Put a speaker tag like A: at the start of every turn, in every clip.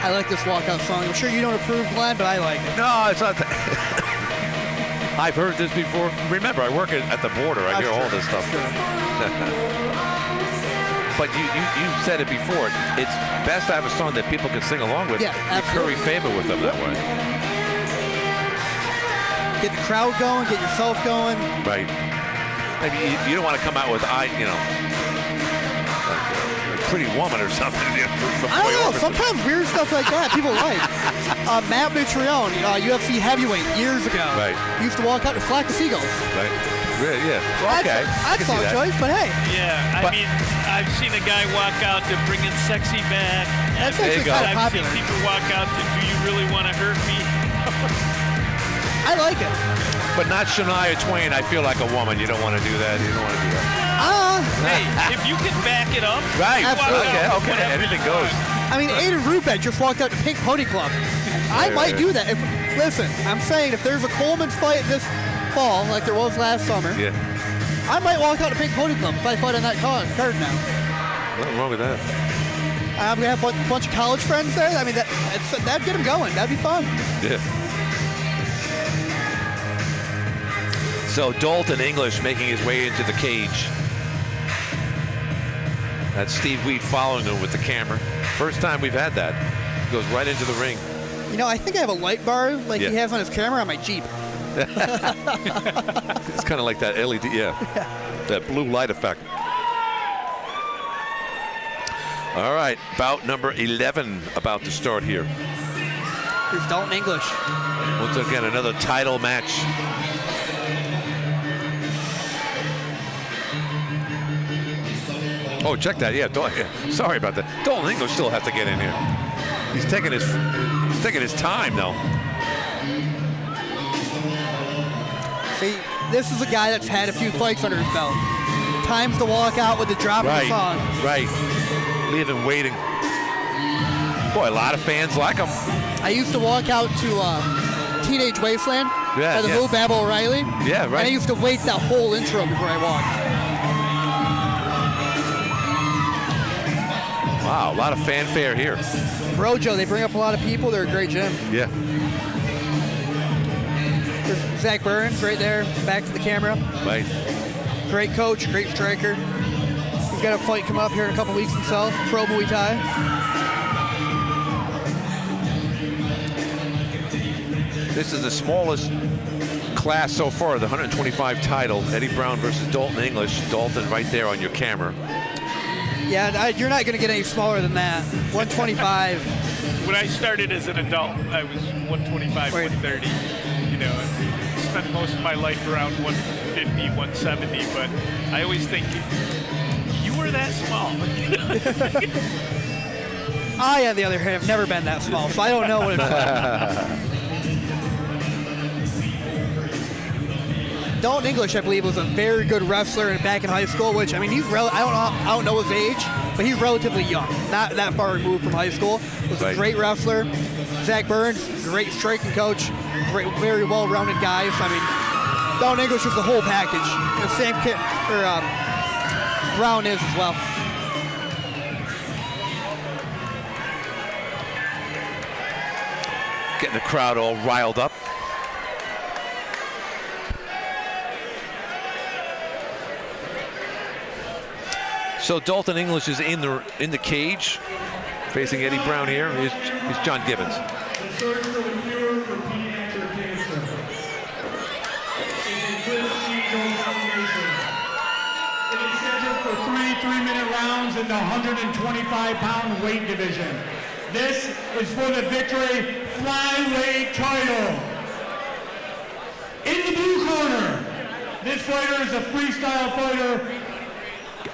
A: I like this walkout song. I'm sure you don't approve, Glenn, but I like it.
B: No, it's not that. I've heard this before. Remember, I work at the border. I hear all this stuff. But you said it before. It's best to have a song that people can sing along with.
A: Yeah, absolutely.
B: Curry favor with them that way.
A: Get the crowd going, get yourself going.
B: Right. I mean, you don't want to come out with, like a Pretty Woman or something.
A: I don't know. Sometimes weird stuff like that people like. Matt Mitrione, UFC heavyweight years ago.
B: Right.
A: Used to walk out to Flock of Seagulls.
B: Right. Yeah. Well, okay.
A: That's song choice, but hey.
C: Yeah. I mean, I've seen a guy walk out to Bringing Sexy Back.
A: That's actually kind of popular.
C: I've seen people walk out to Do You Really Want to Hurt Me?
A: I like it.
B: But not Shania Twain, I Feel Like a Woman. You don't want to do that. You don't want to do that.
C: Hey, if you can back it up.
B: Right.
A: Absolutely.
B: Okay. Anything goes.
A: I mean, Aiden Rubeck just walked out to Pink Pony Club. I might do that. Listen, I'm saying if there's a Coleman's fight this fall, like there was last summer, I might walk out to Pink Pony Club if I fight on that card now.
B: Nothing wrong with that.
A: I'm going to have a bunch of college friends there. I mean, that'd get them going. That'd be fun.
B: Yeah. So Dalton English making his way into the cage. That's Steve Wheat following him with the camera. First time we've had that. Goes right into the ring.
A: You know, I think I have a light bar like he has on his camera on my Jeep.
B: It's kind of like that LED, that blue light effect. All right, bout number 11 about to start here.
A: Here's Dalton English.
B: Once again, another title match. Oh, check that. Yeah, sorry about that. Dalton English still have to get in here. He's taking his time though.
A: See, this is a guy that's had a few fights under his belt. Times to walk out with the drop of the song.
B: Right. Leave him waiting. Boy, a lot of fans like him.
A: I used to walk out to Teenage Wasteland by the Blue Babel O'Reilly.
B: Yeah, right.
A: And I used to wait that whole intro before I walked.
B: Wow, a lot of fanfare here.
A: Brojo, they bring up a lot of people. They're a great gym.
B: Yeah.
A: There's Zach Burns right there, back to the camera.
B: Right.
A: Great coach, great striker. He's got a fight coming up here in a couple weeks himself, Pro Muay Thai.
B: This is the smallest class so far, the 125 title. Eddie Brown versus Dalton English. Dalton right there on your camera.
A: Yeah, you're not going to get any smaller than that. 125.
C: When I started as an adult, I was 125, 130. You know, I spent most of my life around 150, 170, but I always think, you were that small.
A: I, on the other hand, have never been that small, so I don't know what it's like. Dalton English, I believe, was a very good wrestler back in high school, which, I mean, he's I don't know his age, but he's relatively young, not that far removed from high school. Was a great wrestler. Zach Burns, great striking coach, very well-rounded guy. So, I mean, Dalton English is the whole package. And Sam Brown is as well.
B: Getting the crowd all riled up. So Dalton English is in the cage, facing Eddie Brown here. Here's John Gibbons.
D: It is scheduled for three 3-minute rounds in the 125-pound weight division. This is for the victory flyweight title. In the blue corner, this fighter is a freestyle fighter,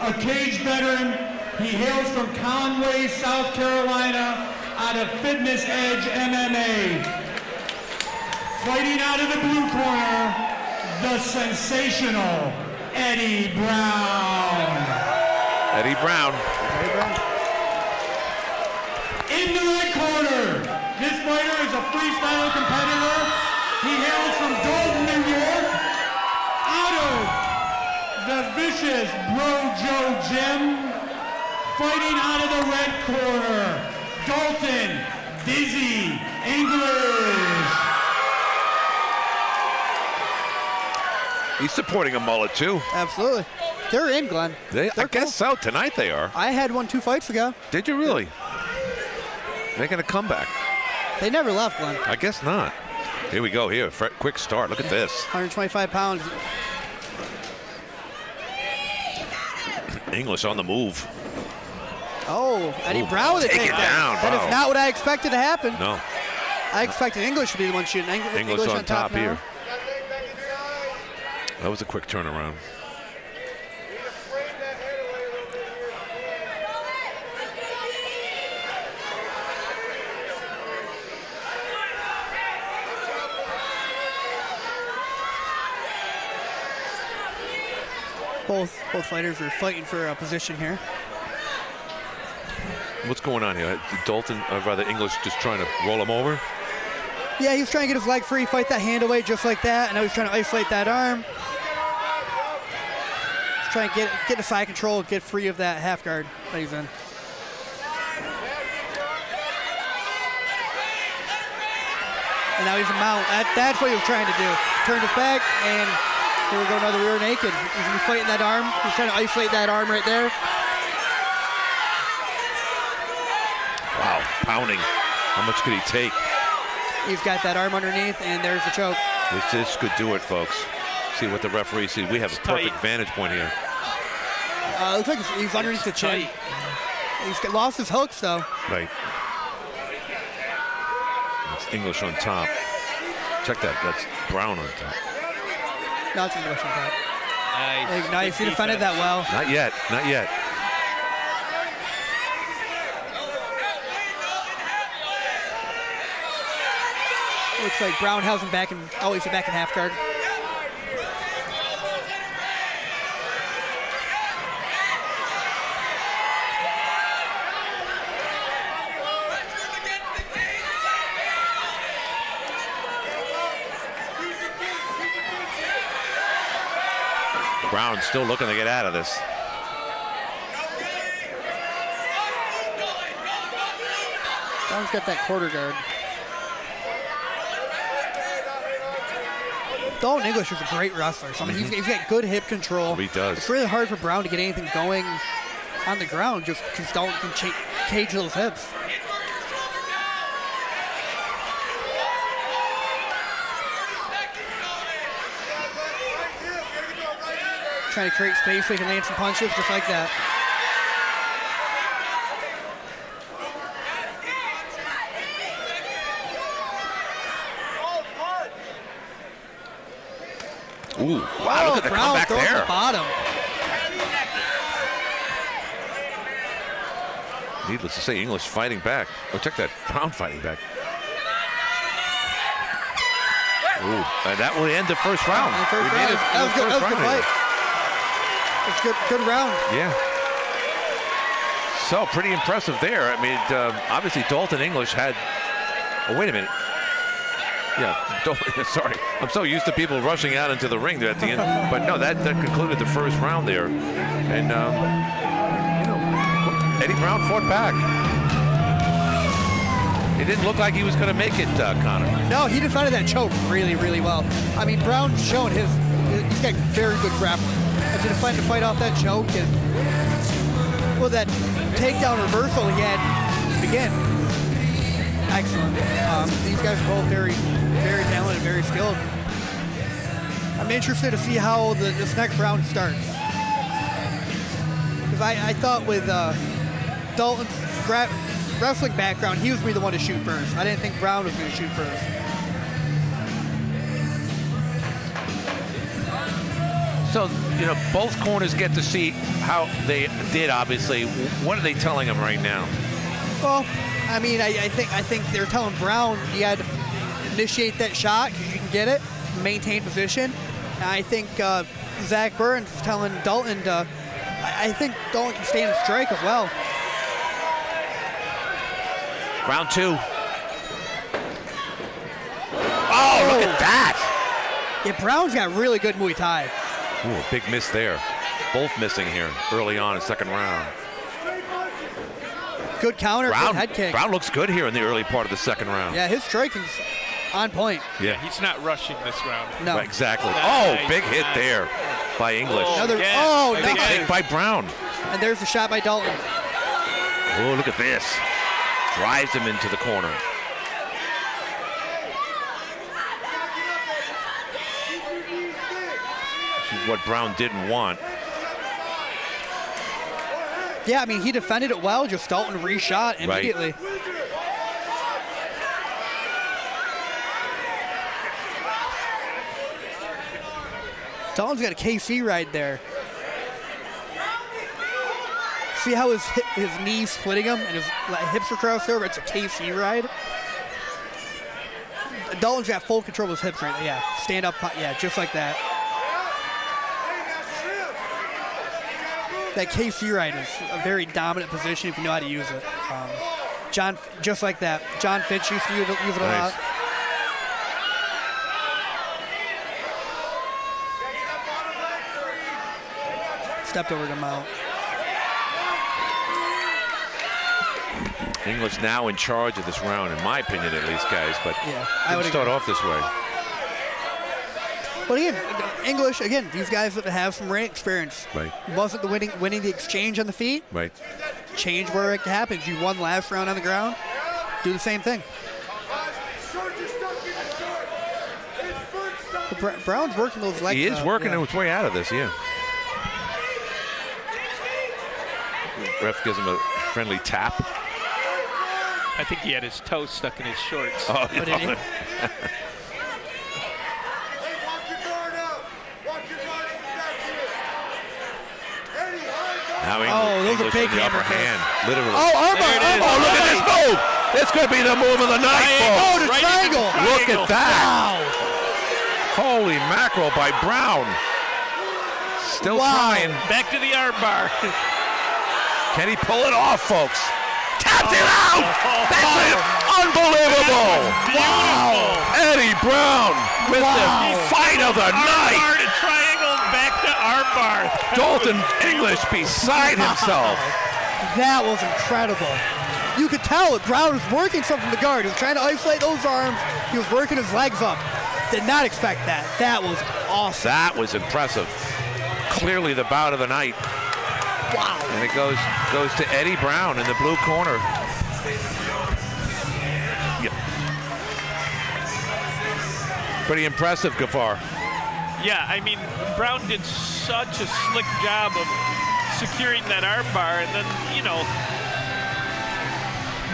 D: a cage veteran. He hails from Conway, South Carolina, out of Fitness Edge MMA. Fighting out of the blue corner, the sensational Eddie Brown.
B: Eddie Brown.
D: In the red corner, this fighter is a freestyle competitor. He hails from Dalton, New York, out of the vicious Brojo Gym. Fighting out of the red corner, Dalton Dizzy English.
B: He's supporting a mullet, too.
A: Absolutely. They're in, Glenn.
B: I
A: They're
B: guess
A: cool.
B: so. Tonight they are.
A: I had one 2 fights ago.
B: Did you really? Making a comeback.
A: They never left, Glenn.
B: I guess not. Here we go. Here, quick start. Look at this.
A: 125 pounds.
B: English on the move.
A: Oh, Eddie Brown with a
B: take it down.
A: That
B: Wow.
A: is not what I expected to happen.
B: No.
A: I expected English to be the one shooting.
B: English on top
A: now.
B: here. That was a quick turnaround.
A: Both fighters are fighting for a position here.
B: What's going on here? Dalton, or rather English, just trying to roll him over?
A: Yeah, he was trying to get his leg free, fight that hand away just like that, and now he's trying to isolate that arm. He's trying to get a side control, get free of that half guard that he's in. And now he's a mount. That's what he was trying to do. Turned his back, and here we go, another rear naked. He's gonna be fighting that arm. He's trying to isolate that arm right there.
B: Wow, pounding. How much could he take?
A: He's got that arm underneath, and there's the choke.
B: This could do it, folks. See what the referee sees. We have a perfect
C: tight.
B: vantage point here.
A: Looks like he's underneath the chin. He's lost his hooks, though.
B: Right. It's English on top. Check that. That's Brown on top.
A: No, it's English on top.
C: Nice.
A: Nice. He
C: Good
A: defended that
C: defense.
A: well.
B: Not yet. Not yet.
A: Looks like Brown has him back in. Oh, he's back in half guard.
B: Brown still looking to get out of this.
A: Brown's got that quarter guard. Dalton English is a great wrestler. So, I mean, he's got good hip control.
B: He does.
A: It's really hard for Brown to get anything going on the ground just because Dalton can cage those hips. Trying to create space so he can land some punches just like that.
B: Ooh, wow, look at the
A: Brown
B: comeback
A: throws
B: there.
A: the bottom.
B: Needless to say, English fighting back. Oh, check that. Brown fighting back. Ooh, and that will end the first round.
A: That was good. That was a good fight. It's good round.
B: Yeah. So, pretty impressive there. I mean, obviously Dalton English had... Oh, wait a minute. Yeah, sorry. I'm so used to people rushing out into the ring there at the end. But no, that concluded the first round there. And, you know, Eddie Brown fought back. It didn't look like he was going to make it, Connor.
A: No, he defended that choke really, really well. I mean, Brown's shown he's got very good grappling. And to defend to fight off that choke and well, that takedown reversal he had to begin. Excellent. These guys are both very, very talented, very skilled. I'm interested to see how this next round starts. Because I thought with Dalton's wrestling background, he was going to be the one to shoot first. I didn't think Brown was going to shoot first.
B: So, you know, both corners get to see how they did, obviously. What are they telling him right now?
A: Well, I mean, I think they're telling Brown you got to initiate that shot because you can get it, maintain position. And I think Zach Burns is telling Dalton I think Dalton can stand and strike as well.
B: Round two. Oh, look at that.
A: Yeah, Brown's got really good Muay Thai.
B: Ooh, a big miss there. Both missing here early on in second round.
A: Good counter, good head kick.
B: Brown looks good here in the early part of the second round.
A: Yeah, his striking's on point.
B: Yeah.
C: He's not rushing this round.
A: No.
B: Right, exactly.
C: Nice.
B: Oh, big hit there by English.
A: Another,
B: Big
A: nice.
B: kick by Brown.
A: And there's the shot by Dalton.
B: Oh, look at this. Drives him into the corner. This is what Brown didn't want.
A: Yeah, I mean, he defended it well, just Dalton reshot immediately.
B: Right.
A: Dalton's got a KC ride there. See how his knees splitting him and his hips are crossed over? It's a KC ride. Dalton's got full control of his hips right there. Yeah, stand up, yeah, just like that. That KC ride is a very dominant position if you know how to use it. John, just like that. John Fitch used to use it a lot. Stepped over to mount.
B: English now in charge of this round, in my opinion at least, guys, but
A: Yeah, I would
B: didn't start
A: agree.
B: off this way.
A: But again, English, again, these guys that have some ring experience.
B: Right.
A: Wasn't the winning the exchange on the feet.
B: Right.
A: Change where it happens. You won last round on the ground. Do the same thing. But Brown's working those legs.
B: He is working
A: yeah.
B: his way out of this, yeah. Ref gives him a friendly tap.
C: I think he had his toe stuck in his shorts.
B: Oh,
A: did he?
B: Now
A: those are
B: English
A: big
B: with the upper
A: hammer
B: hand, literally.
A: Oh, armbar!
C: There it is.
B: Oh, look at this move! This could be the move of the night,
A: Oh,
B: folks.
A: the
C: Right into the
A: triangle!
B: Look at that!
A: Wow!
B: Holy mackerel by Brown. Still
A: Wow.
B: trying.
C: Back to the arm bar.
B: Can he pull it off, folks? Tapped it out! That's it! Unbelievable!
C: Beautiful.
B: Eddie Brown with the fight of the
C: Arm
B: night.
C: bar to triangle, back to arm bar.
B: Dalton English beside himself.
A: That was incredible. You could tell that Brown was working something to guard. He was trying to isolate those arms. He was working his legs up. Did not expect that. That was awesome.
B: That was impressive. Clearly the bout of the night.
A: Wow.
B: And it goes to Eddie Brown in the blue corner. Yeah. Pretty impressive, Gafar.
C: Yeah, I mean, Brown did such a slick job of securing that arm bar, and then, you know,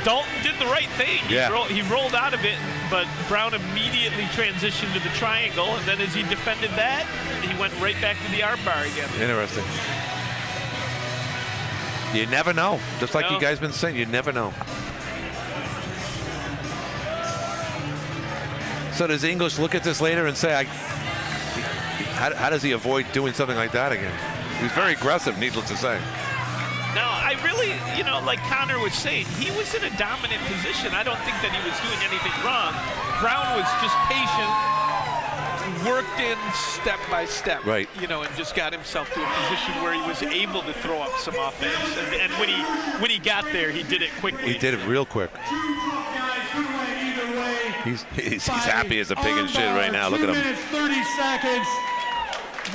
C: Dalton did the right thing.
B: Yeah.
C: He rolled out of it, but Brown immediately transitioned to the triangle, and then as he defended that, he went right back to the arm bar again.
B: Interesting. You never know. Just like
C: No.
B: you guys been saying, you never know. So does English look at this later and say, how does he avoid doing something like that again? He was very aggressive, needless to say.
C: No, I really, you know, like Connor was saying, he was in a dominant position. I don't think that he was doing anything wrong. Brown was just patient, worked in step by step,
B: Right.
C: you know, and just got himself to a position where he was able to throw up some offense. And when he got there, he did it quickly.
B: He did it real quick. He's happy as a pig in shit right now. Look at
D: 2
B: him.
D: minutes, 30 seconds.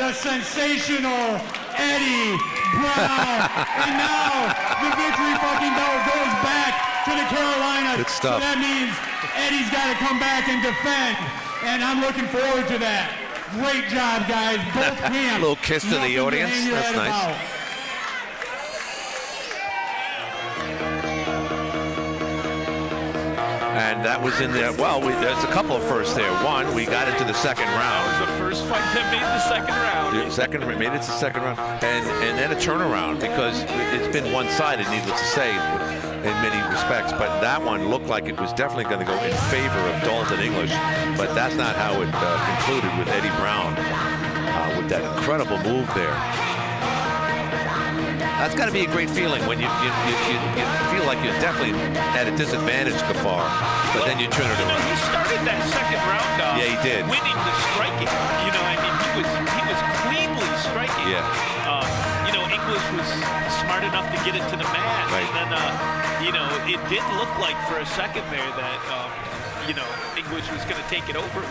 D: The sensational Eddie Brown. And now the victory fucking belt goes back to the Carolinas.
B: Good stuff.
D: So that means Eddie's got to come back and defend. And I'm looking forward to that. Great job, guys. Both camps.
B: Little kiss to the
D: Nothing
B: audience.
D: hang your
B: That's
D: head
B: nice.
D: about.
B: And that was in there. Well, there's a couple of firsts there. One, we got into the second
C: That
B: round.
C: was the first fight that made the second round.
B: Made it to the second round, and then a turnaround because it's been one-sided, needless to say, in many respects. But that one looked like it was definitely going to go in favor of Dalton English, but that's not how it concluded with Eddie Brown with that incredible move there. That's got to be a great feeling when you feel like you're definitely at a disadvantage, Gafar, but then you turn it
C: You know,
B: around.
C: he started that second round off.
B: Yeah, he did.
C: Winning the striking. You know, I mean, he was cleanly striking.
B: Yeah.
C: You know, English was smart hard enough to get it to the mat.
B: Right.
C: And then, you know, it did look like for a second there that, you know, English was going to take it over.